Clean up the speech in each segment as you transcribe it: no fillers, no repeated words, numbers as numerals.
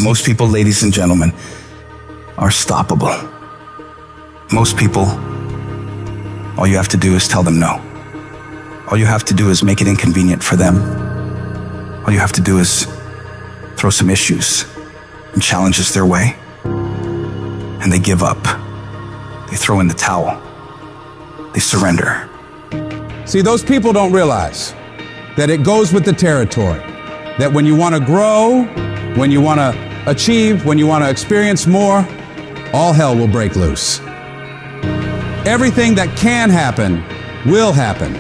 Most people, ladies and gentlemen, are stoppable. Most people, all you have to do is tell them no. All you have to do is make it inconvenient for them. All you have to do is throw some issues and challenges their way, and they give up. They throw in the towel. They surrender. See, those people don't realize that it goes with the territory. That when you want to grow, when you want to achieve, when you want to experience more, all hell will break loose. Everything that can happen will happen.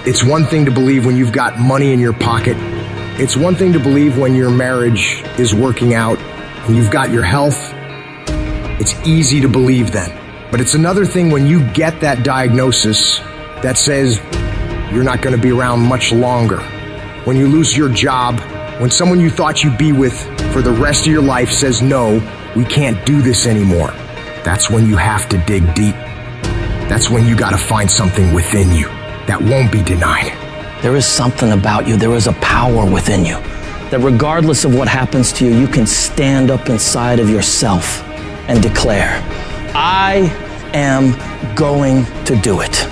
It's one thing to believe when you've got money in your pocket. It's one thing to believe when your marriage is working out and you've got your health. It's easy to believe then. But it's another thing when you get that diagnosis that says you're not going to be around much longer. When you lose your job, when someone you thought you'd be with for the rest of your life says, no, we can't do this anymore. That's when you have to dig deep. That's when you got to find something within you that won't be denied. There is something about you. There is a power within you that regardless of what happens to you, you can stand up inside of yourself and declare, I am going to do it.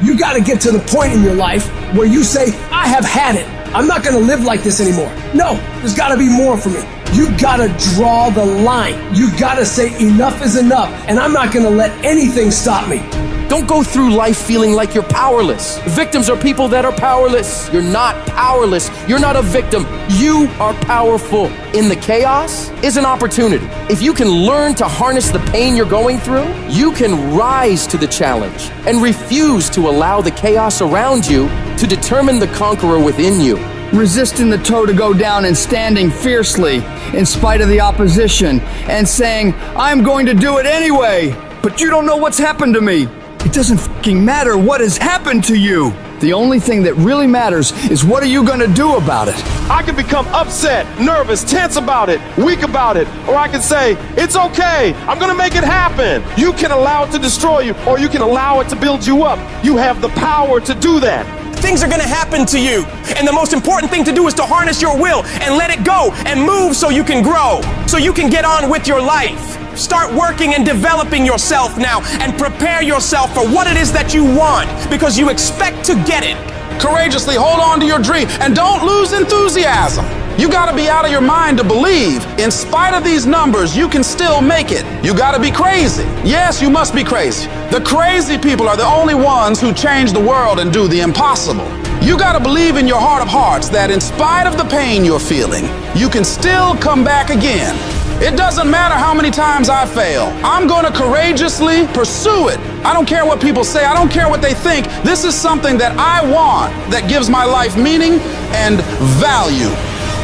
You got to get to the point in your life where you say, I have had it. I'm not going to live like this anymore. No, there's got to be more for me. You got to draw the line. You got to say enough is enough, and I'm not going to let anything stop me. Don't go through life feeling like you're powerless. Victims are people that are powerless. You're not powerless. You're not a victim. You are powerful. In the chaos is an opportunity. If you can learn to harness the pain you're going through, you can rise to the challenge and refuse to allow the chaos around you to determine the conqueror within you. Resisting the toe to go down and standing fiercely in spite of the opposition and saying, I'm going to do it anyway, but you don't know what's happened to me. It doesn't fucking matter what has happened to you. The only thing that really matters is what are you going to do about it? I can become upset, nervous, tense about it, weak about it, or I can say, it's okay, I'm going to make it happen. You can allow it to destroy you, or you can allow it to build you up. You have the power to do that. Things are going to happen to you, and the most important thing to do is to harness your will and let it go and move so you can grow, so you can get on with your life. Start working and developing yourself now and prepare yourself for what it is that you want, because you expect to get it. Courageously hold on to your dream and don't lose enthusiasm. You gotta be out of your mind to believe. In spite of these numbers, you can still make it. You gotta be crazy. Yes, you must be crazy. The crazy people are the only ones who change the world and do the impossible. You gotta believe in your heart of hearts that in spite of the pain you're feeling, you can still come back again. It doesn't matter how many times I fail. I'm going to courageously pursue it. I don't care what people say. I don't care what they think. This is something that I want that gives my life meaning and value.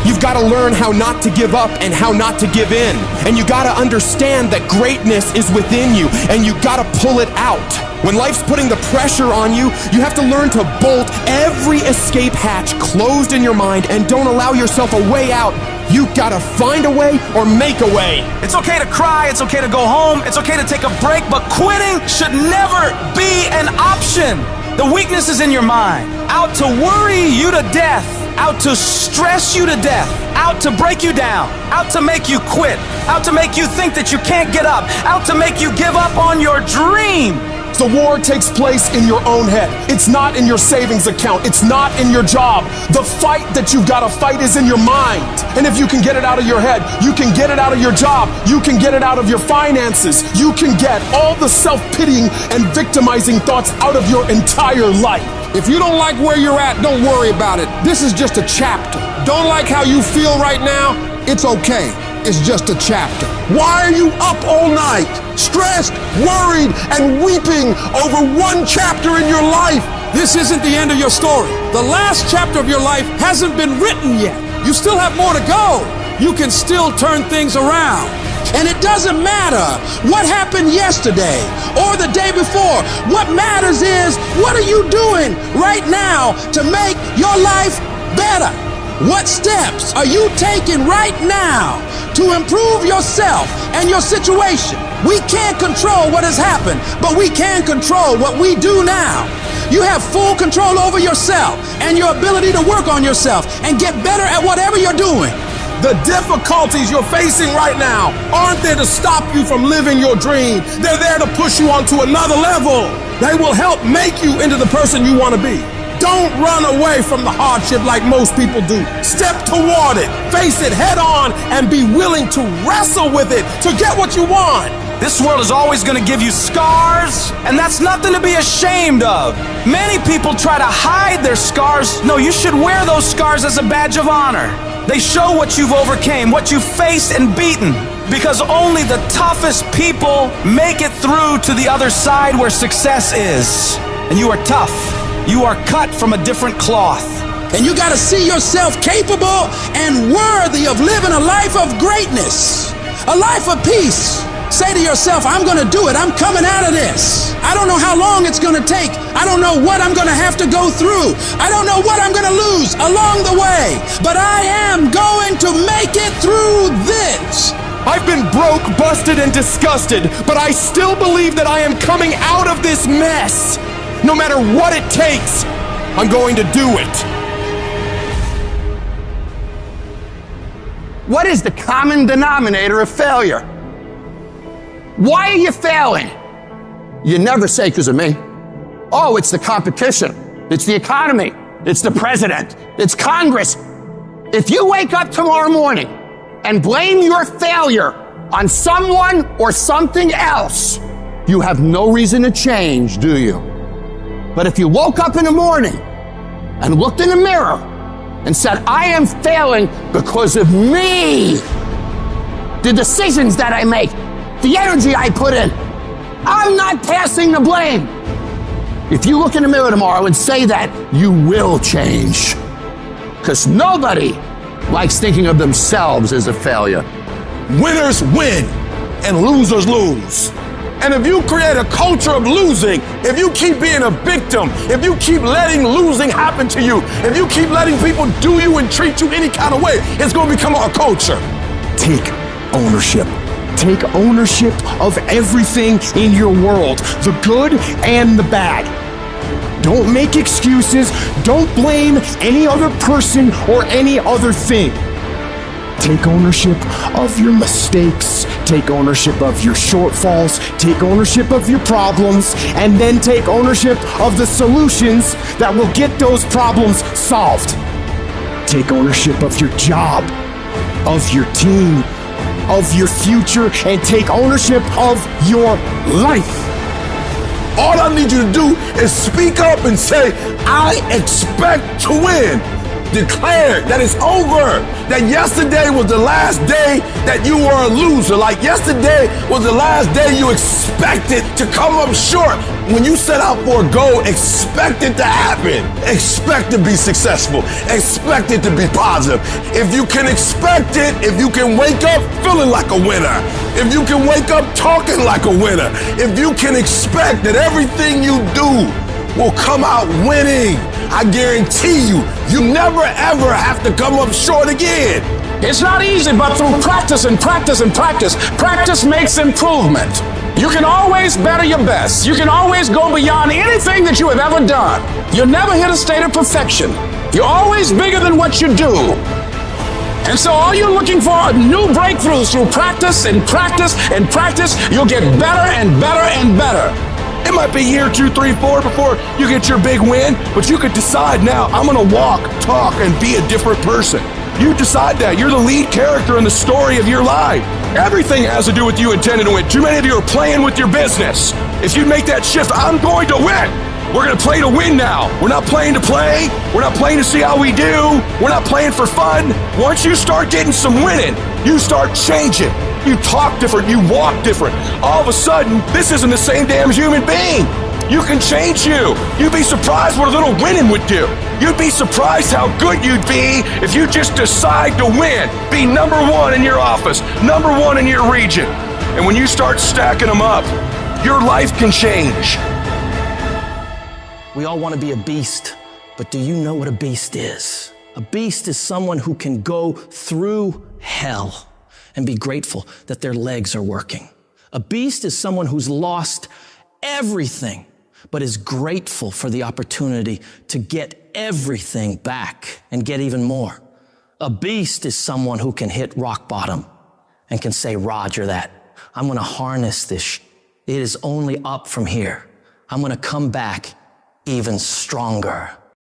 You've got to learn how not to give up and how not to give in. And you got to understand that greatness is within you, and you got to pull it out. When life's putting the pressure on you, you have to learn to bolt every escape hatch closed in your mind and don't allow yourself a way out. You gotta find a way or make a way. It's okay to cry, it's okay to go home, it's okay to take a break, but quitting should never be an option. The weakness is in your mind, out to worry you to death, out to stress you to death, out to break you down, out to make you quit, out to make you think that you can't get up, out to make you give up on your dream. The war takes place in your own head. It's not in your savings account. It's not in your job. The fight that you've got to fight is in your mind. And if you can get it out of your head, you can get it out of your job. You can get it out of your finances. You can get all the self-pitying and victimizing thoughts out of your entire life. If you don't like where you're at, don't worry about it. This is just a chapter. Don't like how you feel right now? It's okay. It's just a chapter. Why are you up all night, stressed, worried, and weeping over one chapter in your life? This isn't the end of your story. The last chapter of your life hasn't been written yet. You still have more to go. You can still turn things around. And it doesn't matter what happened yesterday or the day before. What matters is, what are you doing right now to make your life better? What steps are you taking right now to improve yourself and your situation? We can't control what has happened, but we can control what we do now. You have full control over yourself and your ability to work on yourself and get better at whatever you're doing. The difficulties you're facing right now aren't there to stop you from living your dream. They're there to push you onto another level. They will help make you into the person you want to be. Don't run away from the hardship like most people do. Step toward it, face it head on, and be willing to wrestle with it to get what you want. This world is always going to give you scars, and that's nothing to be ashamed of. Many people try to hide their scars. No, you should wear those scars as a badge of honor. They show what you've overcame, what you've faced and beaten, because only the toughest people make it through to the other side where success is. And you are tough. You are cut from a different cloth. And you got to see yourself capable and worthy of living a life of greatness, a life of peace. Say to yourself, I'm going to do it. I'm coming out of this. I don't know how long it's going to take. I don't know what I'm going to have to go through. I don't know what I'm going to lose along the way. But I am going to make it through this. I've been broke, busted, and disgusted, but I still believe that I am coming out of this mess. No matter what it takes, I'm going to do it. What is the common denominator of failure? Why are you failing? You never say because of me. Oh, it's the competition. It's the economy. It's the president. It's Congress. If you wake up tomorrow morning and blame your failure on someone or something else, you have no reason to change, do you? But if you woke up in the morning and looked in the mirror and said, I am failing because of me, the decisions that I make, the energy I put in, I'm not passing the blame. If you look in the mirror tomorrow and say that, you will change. Because nobody likes thinking of themselves as a failure. Winners win and losers lose. And if you create a culture of losing, if you keep being a victim, if you keep letting losing happen to you, if you keep letting people do you and treat you any kind of way, it's going to become a culture. Take ownership. Take ownership of everything in your world, the good and the bad. Don't make excuses. Don't blame any other person or any other thing. Take ownership of your mistakes. Take ownership of your shortfalls. Take ownership of your problems. And then take ownership of the solutions that will get those problems solved. Take ownership of your job, of your team, of your future, and take ownership of your life. All I need you to do is speak up and say, I expect to win. Declare that it's over. That yesterday was the last day that you were a loser. Like yesterday was the last day you expected to come up short. When you set out for a goal, expect it to happen. Expect to be successful. Expect it to be positive. If you can expect it, if you can wake up feeling like a winner, if you can wake up talking like a winner, if you can expect that everything you do will come out winning, I guarantee you, you never ever have to come up short again. It's not easy, but through practice and practice and practice, practice makes improvement. You can always better your best. You can always go beyond anything that you have ever done. You'll never hit a state of perfection. You're always bigger than what you do. And so all you're looking for are new breakthroughs through practice and practice and practice. You'll get better and better and better. It might be year 2, 3, 4 before you get your big win, but you could decide now, I'm going to walk, talk, and be a different person. You decide that. You're the lead character in the story of your life. Everything has to do with you intending to win. Too many of you are playing with your business. If you make that shift, I'm going to win. We're going to play to win now. We're not playing to play. We're not playing to see how we do. We're not playing for fun. Once you start getting some winning, you start changing. You talk different, you walk different. All of a sudden, this isn't the same damn human being. You can change you. You'd be surprised what a little winning would do. You'd be surprised how good you'd be if you just decide to win. Be number one in your office, number one in your region. And when you start stacking them up, your life can change. We all want to be a beast, but do you know what a beast is? A beast is someone who can go through hell and be grateful that their legs are working. A beast is someone who's lost everything, but is grateful for the opportunity to get everything back and get even more. A beast is someone who can hit rock bottom and can say, Roger that. I'm going to harness this. It is only up from here. I'm going to come back even stronger.